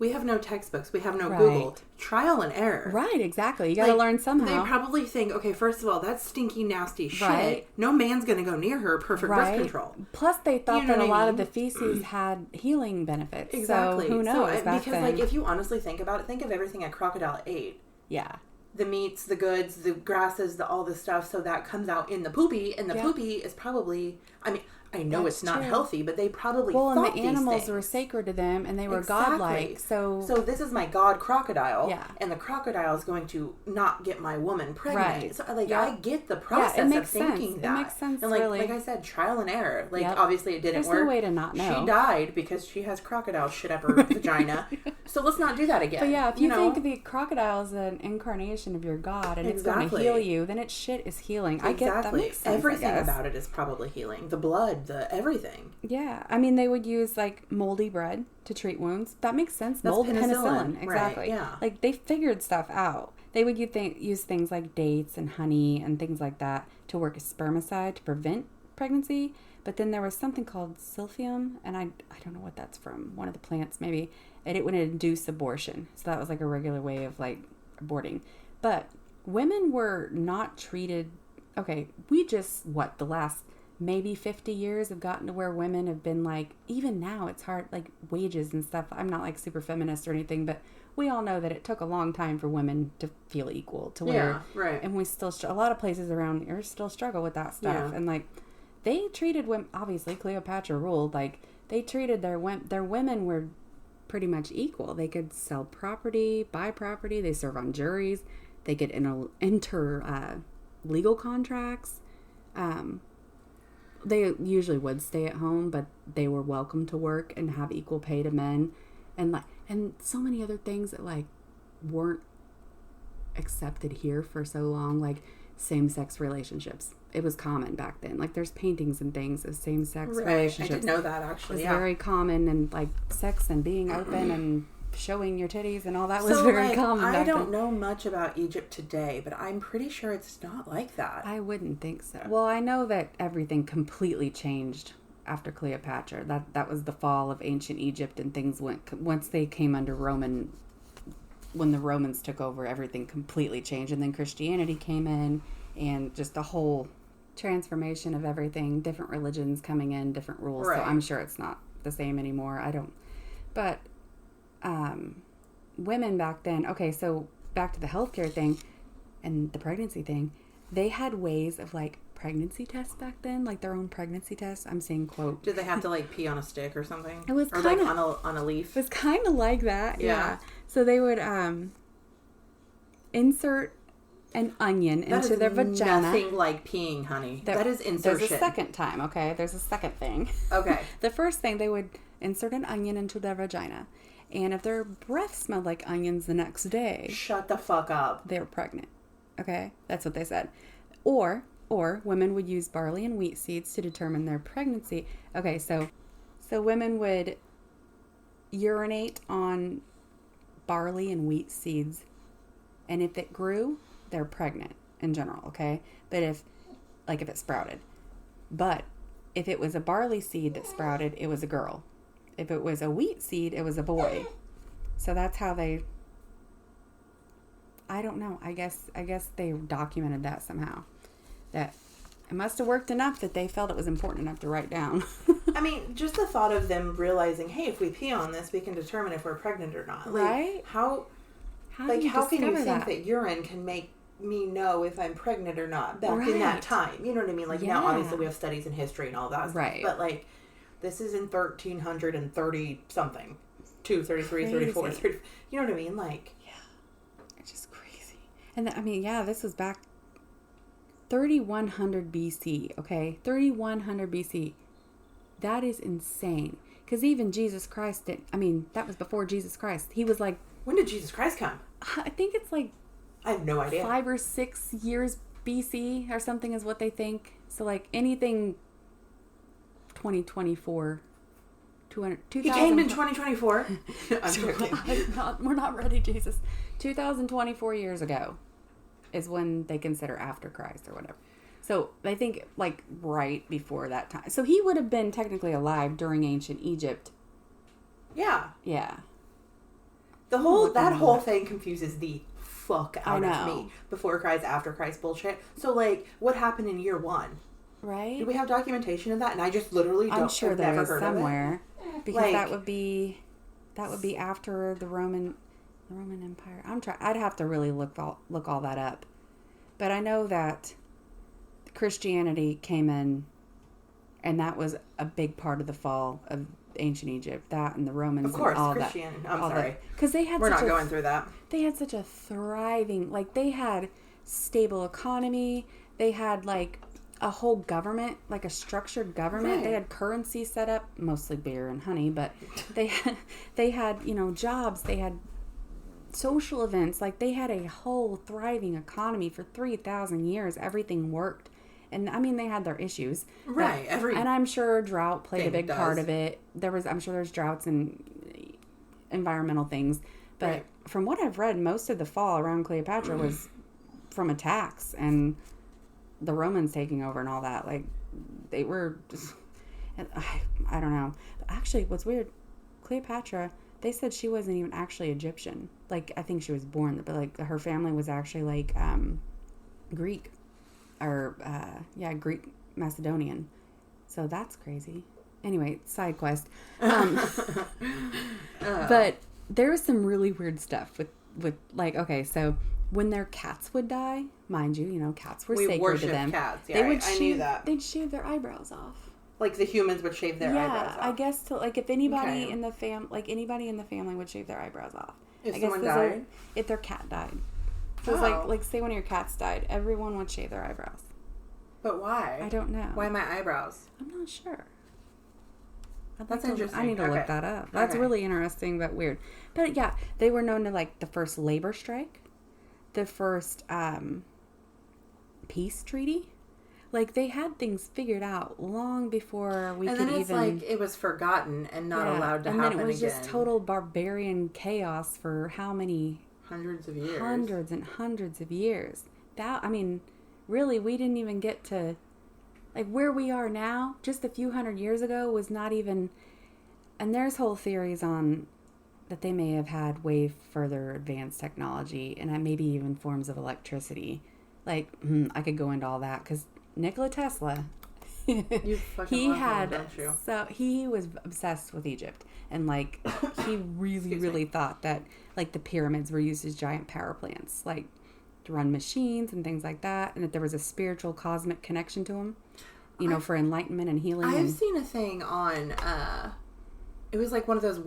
we have no textbooks. We have no Google. Trial and error. Right, exactly. You gotta learn somehow. They probably think, okay, first of all, that's stinky, nasty shit. Right. No man's gonna go near her. Perfect birth control. Plus, they thought that a lot of the feces had healing benefits. Exactly. So, who knows? Because, like, if you honestly think about it, think of everything a crocodile ate. Yeah. The meats, the goods, the grasses, all the stuff, so that comes out in the poopy, and the poopy is probably, I mean, I know it's not healthy, but they probably thought and the animals were sacred to them, and they were godlike. So this is my god crocodile, and the crocodile is going to not get my woman pregnant. Right. So I get the process of thinking that. It makes sense. And like I said, trial and error. Obviously it didn't work. There's no way to not know. She died because she has crocodile shit up her vagina. So let's not do that again. But if you think the crocodile is an incarnation of your god and it's going to heal you, then its shit is healing. I get that. Makes sense, everything about it is probably healing. The blood, the everything. Yeah, I mean, they would use like moldy bread to treat wounds. That makes sense. That's penicillin. Exactly. Right, yeah. Like they figured stuff out. They would use things like dates and honey and things like that to work as spermicide to prevent pregnancy. But then there was something called silphium, and I don't know what that's from. One of the plants maybe, and it would induce abortion. So that was like a regular way of like aborting. But women were not treated. Okay, we just the last maybe 50 years have gotten to where women have been like, even now it's hard, like wages and stuff. I'm not like super feminist or anything, but we all know that it took a long time for women to feel equal to where, right. And we still, a lot of places around here still struggle with that stuff. And like, they treated women, obviously Cleopatra ruled, like they treated their women were pretty much equal. They could sell property, buy property, they serve on juries, they could enter legal contracts. They usually would stay at home, but they were welcome to work and have equal pay to men, and so many other things that like weren't accepted here for so long, like same-sex relationships. It was common back then. Like there's paintings and things of same-sex relationships. I didn't know that actually. It was very common, and like sex and being open and showing your titties and all that was very common back then. I don't know much about Egypt today, but I'm pretty sure it's not like that. I wouldn't think so. Well, I know that everything completely changed after Cleopatra. That was the fall of ancient Egypt, and things went, once they came under when the Romans took over, everything completely changed, and then Christianity came in, and just the whole transformation of everything, different religions coming in, different rules. Right. So I'm sure it's not the same anymore. But women back then, okay, so back to the healthcare thing and the pregnancy thing, they had ways of like pregnancy tests back then, like their own pregnancy tests. I'm saying quote. Did they have to like pee on a stick or something? It was or like on a leaf. It was kind of like that. Yeah. So they would insert an onion into their vagina. Nothing like peeing, honey. That is insertion. There's a second time, okay? There's a second thing. Okay. The first thing, they would insert an onion into their vagina. And if their breath smelled like onions the next day... Shut the fuck up. They were pregnant. Okay? That's what they said. Or women would use barley and wheat seeds to determine their pregnancy. Okay, so women would urinate on barley and wheat seeds. And if it grew, they're pregnant in general, okay? But if it sprouted. But if it was a barley seed that sprouted, it was a girl. If it was a wheat seed, it was a boy. So that's how they... I don't know. I guess they documented that somehow. That it must have worked enough that they felt it was important enough to write down. I mean, just the thought of them realizing, hey, if we pee on this, we can determine if we're pregnant or not. Like, right? How can you think that urine can make me know if I'm pregnant or not back in that time? You know what I mean? Like now, obviously, we have studies in history and all that. Right. But like... This is in 1330 something. 33, 34, 30. You know what I mean? Like, yeah. It's just crazy. And this was back 3100 BC, okay? 3100 BC. That is insane. Because even Jesus Christ that was before Jesus Christ. He was like... When did Jesus Christ come? I think it's like... I have no idea. 5 or 6 years BC or something is what they think. So like anything... 2024, 2000. He came in 2024. I'm joking. We're not ready, Jesus. 2024 years ago is when they consider after Christ or whatever. So they think like right before that time. So he would have been technically alive during ancient Egypt. Yeah. Yeah. That whole thing confuses the fuck out of me. Before Christ, after Christ bullshit. So like, what happened in year 1? Right. Do we have documentation of that? And I just literally don't. I'm sure there is somewhere, because like, that would be after the Roman Empire. I'd have to really look all that up, but I know that Christianity came in And that was a big part of the fall of ancient Egypt. That and the Romans, of course, and all Christianity. that. I'm sorry, because they had. We're not going through that. They had such a thriving, like they had stable economy. They had like a whole government, like a structured government. Right. They had currency set up, mostly beer and honey, but they had jobs. They had social events. Like they had a whole thriving economy for 3,000 years. Everything worked. And I mean, they had their issues, right? And I'm sure drought played a big part of it. I'm sure there's droughts and environmental things, but right. From what I've read, most of the fall around Cleopatra was from attacks and the Romans taking over and all that. Like they were, just, I don't know. But actually, what's weird, Cleopatra, they said she wasn't even actually Egyptian. Like I think she was born, but like her family was actually like Greek. Or, Greek Macedonian. So that's crazy. Anyway, side quest. But there was some really weird stuff with like, okay, so when their cats would die, mind you, cats were sacred to them. Cats. Yeah, I knew that. They'd shave their eyebrows off. Like the humans would shave their eyebrows off. Yeah, I guess if anybody in the family would shave their eyebrows off. If someone died? If their cat died. So it's like say one of your cats died, everyone would shave their eyebrows. But why? I don't know. Why my eyebrows? I'm not sure. That's interesting. I need to look that up. That's really interesting, but weird. But yeah, they were known to like the first labor strike, the first peace treaty. Like they had things figured out long before we could even. And then it's like it was forgotten and not allowed to happen again. And then it was just total barbarian chaos for how many? Hundreds of years. Hundreds and hundreds of years. Really, we didn't even get to, like, where we are now, just a few hundred years ago, was not even, and there's whole theories on that they may have had way further advanced technology, and maybe even forms of electricity. Like, I could go into all that, because Nikola Tesla, you fucking love him, don't you? So, he was obsessed with Egypt, and, like, he really thought that, like, the pyramids were used as giant power plants, like, to run machines and things like that, and that there was a spiritual cosmic connection to them, for enlightenment and healing. I've seen a thing on it was like one of those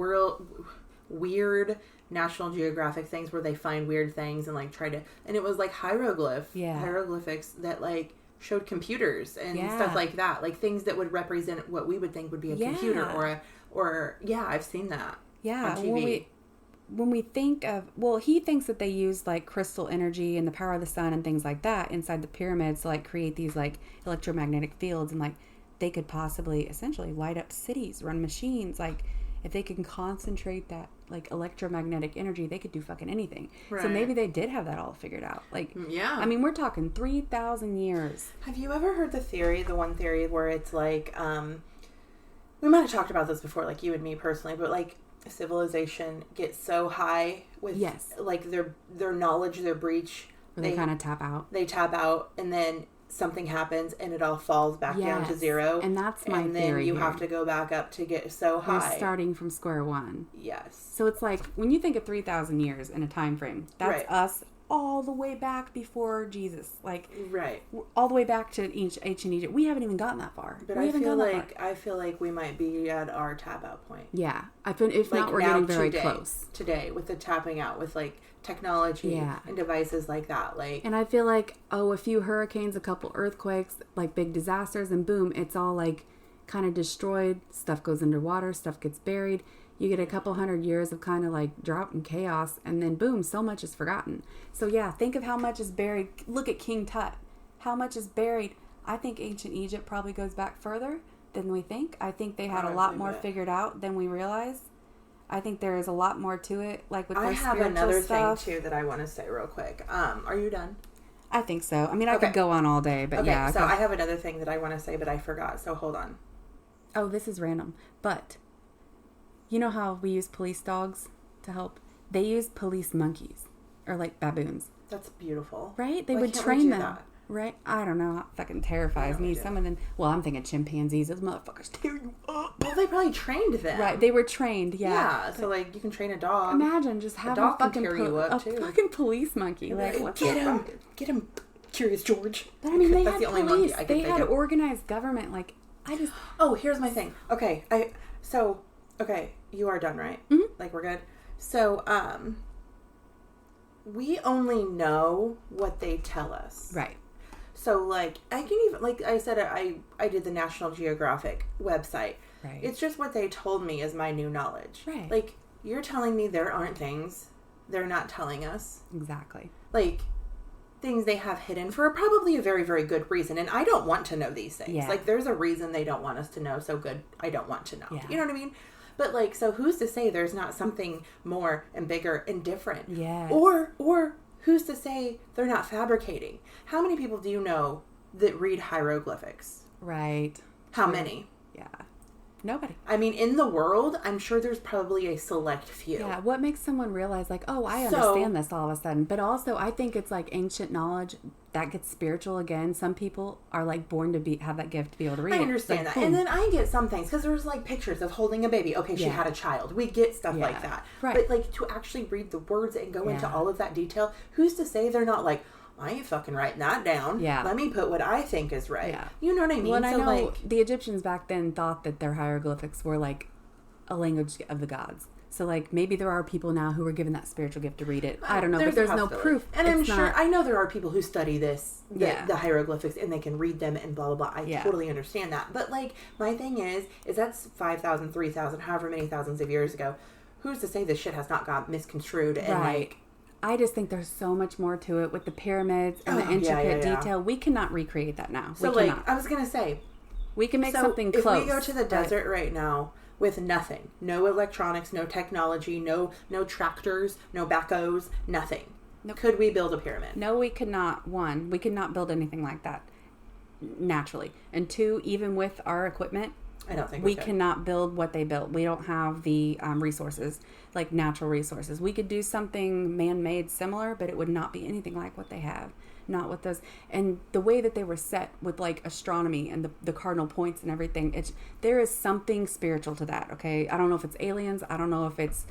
weird National Geographic things where they find weird things and like try to, and it was like hieroglyphics that like showed computers and stuff like that, like things that would represent what we would think would be a computer or I've seen that on TV. When we think of, he thinks that they use like crystal energy and the power of the sun and things like that inside the pyramids to like create these like electromagnetic fields, and like they could possibly essentially light up cities, run machines. Like if they can concentrate that like electromagnetic energy, they could do fucking anything. Right. So maybe they did have that all figured out. Like, I mean, we're talking 3,000 years. Have you ever heard the one theory where it's like, we might have talked about this before, like you and me personally, but like, civilization gets so high with like their knowledge, their breach, they kind of tap out, and then something happens and it all falls back down to zero, and that's my theory. And then you have to go back up to get so high. We're starting from square one. Yes. So it's like when you think of 3,000 years in a time frame, that's us all the way back before Jesus, like all the way back to ancient Egypt. We haven't even gotten that far. But I feel like we might be at our tap out point. Yeah, if not, we're getting very close today with the tapping out with like technology and devices like that. Like, and I feel like a few hurricanes, a couple earthquakes, like big disasters, and boom, it's all like kind of destroyed. Stuff goes underwater. Stuff gets buried. You get a couple hundred years of kind of like drought and chaos, and then boom, so much is forgotten. So yeah, think of how much is buried. Look at King Tut. How much is buried? I think ancient Egypt probably goes back further than we think. I think they had a lot more figured out than we realize. I think there is a lot more to it, like with their spiritual stuff. I have another thing too that I want to say real quick. Are you done? I think so. I mean, I could go on all day, but yeah. So I have another thing that I want to say, but I forgot. So hold on. Oh, this is random, but you know how we use police dogs to help? They use police monkeys or like baboons. That's beautiful. Right? They would train them. That? Right? I don't know. It fucking terrifies me. Some of them, I'm thinking chimpanzees. Those motherfuckers tear you up. Well, they probably trained them. Right. They were trained, Yeah, so like you can train a dog. Imagine just having a fucking fucking police monkey. Like, get him, Curious George. But I mean, they had police. They had organized government. Like, Oh, here's my thing. Okay, you are done, right? Mm-hmm. Like, we're good? So, we only know what they tell us. Right. So, like, I can even, like I said, I did the National Geographic website. Right. It's just what they told me is my new knowledge. Right. Like, you're telling me there aren't things they're not telling us. Exactly. Like, things they have hidden for probably a very, very good reason. And I don't want to know these things. Yeah. Like, there's a reason they don't want us to know, so good, I don't want to know. Yeah. You know what I mean? But, like, so who's to say there's not something more and bigger and different? Yeah. Or who's to say they're not fabricating? How many people do you know that read hieroglyphics? Right. How many? Yeah. Nobody. I mean, in the world, I'm sure there's probably a select few. Yeah. What makes someone realize, like, oh, I understand this all of a sudden? But also, I think it's like ancient knowledge that gets spiritual again. Some people are like born to have that gift to be able to read. I understand that. Boom. And then I get some things because there's like pictures of holding a baby. Okay, she had a child. We get stuff like that. Right. But like to actually read the words and go into all of that detail, who's to say they're not like, I ain't fucking writing that down. Yeah. Let me put what I think is right. Yeah. You know what I mean? Well, and so I know like the Egyptians back then thought that their hieroglyphics were like a language of the gods. So like maybe there are people now who are given that spiritual gift to read it. I don't know, but there's no proof. And I'm sure I know there are people who study this, the hieroglyphics, and they can read them and blah blah blah. I totally understand that. But like my thing is that's 5,000, 3,000, however many thousands of years ago. Who's to say this shit has not got misconstrued and like I just think there's so much more to it with the pyramids and the intricate detail. We cannot recreate that now. So we cannot. I was going to say. We can make something close. If we go to the desert right now with nothing, no electronics, no technology, no tractors, no backhoes, nothing. Nope. Could we build a pyramid? No, we could not. One, we could not build anything like that naturally. And two, even with our equipment, I don't think we cannot build what they built. We don't have the resources, like natural resources. We could do something man-made similar, but it would not be anything like what they have. Not with those. And the way that they were set with like astronomy and the cardinal points and everything, there is something spiritual to that, okay? I don't know if it's aliens. I don't know if it's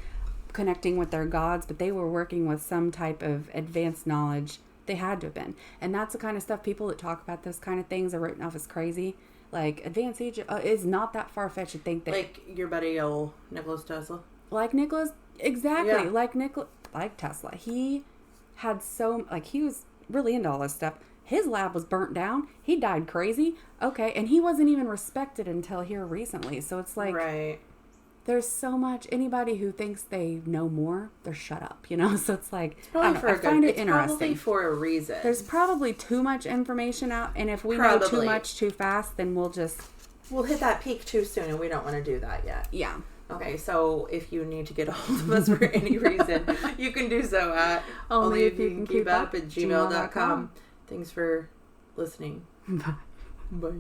connecting with their gods, but they were working with some type of advanced knowledge. They had to have been. And that's the kind of stuff people that talk about those kind of things are written off as crazy. Like, advanced Egypt is not that far-fetched to think that... Like your buddy, old Nikola Tesla? Like Nikola... Exactly. Yeah. Like Tesla. He had he was really into all this stuff. His lab was burnt down. He died crazy. Okay. And he wasn't even respected until here recently. So it's like... Right. There's so much... Anybody who thinks they know more, they're shut up, you know? So it's like... I find it interesting. Probably for a reason. There's probably too much information out, and if we know too much too fast, then we'll hit that peak too soon, and we don't want to do that yet. Yeah. Okay, so if you need to get a hold of us for any reason, you can do so at onlyifyoucankeepup at gmail.com. Thanks for listening. Bye. Bye.